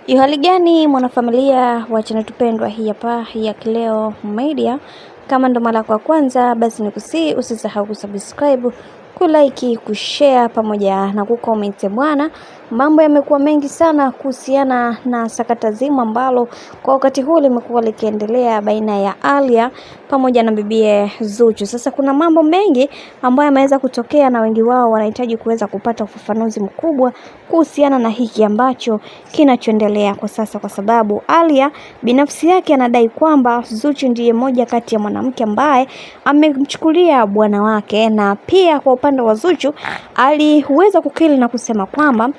Hali gani mwanafamilia wa channel tupendwa hii hapa ya Kileo Media. Kama ndo mara kwa kwanza basi nikusii usisahau kusubscribe, kulike, kushare pamoja na kucomment bwana. Mambo yamekuwa mengi sana kuhusiana na sakata zima ambalo kwa wakati huu limekuwa likiendelea baina ya Alia pamoja na bibie Zuchu. Sasa kuna mambo mengi ambayo yameweza kutokea na wengi wao wanahitaji kuweza kupata ufafanuzi mkubwa kuhusiana na hiki ambacho kinachoendelea kwa sasa, kwa sababu Alia binafsi yake anadai kwamba Zuchu ndiye moja kati ya mwanamke ambaye amemchukulia bwana wake, na pia kwa upande wa Zuchu aliweza kukiri na kusema kwamba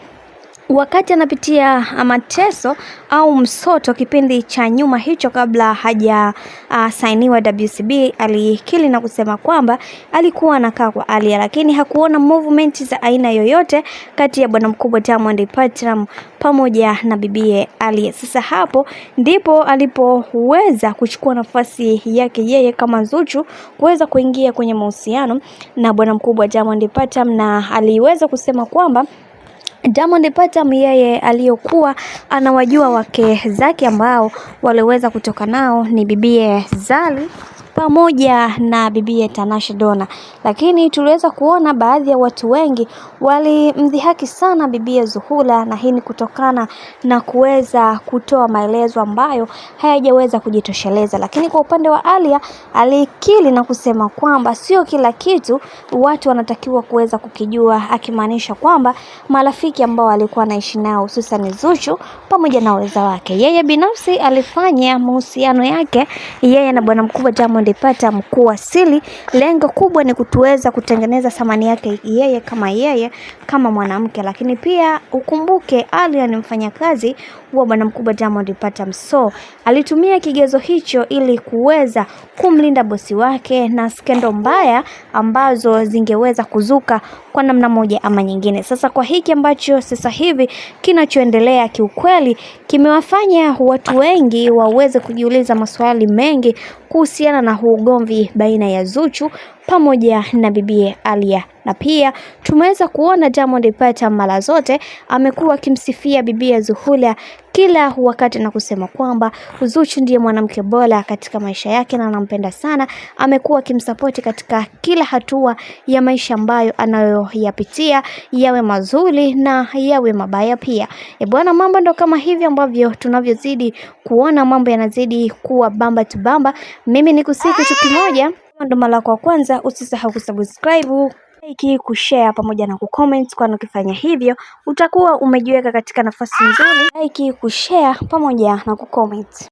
wakati anapitia mateso au msoto kipindi cha nyuma hicho kabla haja sainiwa WCB, alikiri na kusema kwamba alikuwa anakaa kwa Alia, lakini hakuona movement za aina yoyote kati ya bwana mkubwa Diamond Platnumz pamoja na bibie Alia. Sasa hapo ndipo alipoweza kuchukua nafasi yake yeye kama Zuchu kuweza kuingia kwenye mahusiano na bwana mkubwa Diamond Platnumz, na aliweza kusema kwamba Diamond Platnumz yeye aliyokuwa anawajua wake zake ambao waliweza kutoka nao ni bibie Zari pamoja na bibie Tanasha Donna, lakini tuliweza kuona baadhi ya watu wengi walimdhihaki sana bibie Zuhura, na hii ni kutokana na kuweza kutoa maelezo ambayo hayajaweza kujitosheleza. Lakini kwa upande wa Alia alikiri na kusema kwamba sio kila kitu watu wanatakiwa kuweza kukijua, akimaanisha kwamba marafiki ambao alikuwa anaishi nao hususan Zuchu pamoja na weza wake, yeye binafsi alifanya mahusiano yake yeye na bwana mkubwa Diamond Platnumz kuwa asili. Lengo kubwa ni kutuweza kutengeneza thamani yake yeye kama mwanamke, lakini pia ukumbuke Alia ni mfanyakazi wa bwana mkubwa Diamond Platnumz, so alitumia kigezo hicho ili kuweza kumlinda bosi wake na skendo mbaya ambazo zingeweza kuzuka kwa namna moja ama nyingine. Sasa kwa hiki ambacho sasa hivi kinachoendelea, kiukweli kimewafanya watu wengi waweze kujiuliza maswali mengi kuhusiana na ugomvi baina ya Zuchu pamoja na bibie Alia. Na pia tumeweza kuona Diamond Platnumz mara zote amekuwa akimsifia bibie Zuhura kila wakati na kusema kwamba Zuchu ndiye mwanamke bora katika maisha yake na anampenda sana. Amekuwa akimsupport katika kila hatua ya maisha ambayo anayoyapitia, yawe mazuri na yawe mabaya pia. Bwana, mambo ndo kama hivi ambavyo tunavyozidi kuona mambo yanazidi kuwa bamba tu bamba. Mimi nikusii kitu kimoja, ndo mara kwa kwanza usisahau kusubscribe, like, kushare pamoja na kucomment, kwani ukifanya hivyo utakuwa umejiweka katika nafasi nzuri. Like, kushare pamoja na kucomment.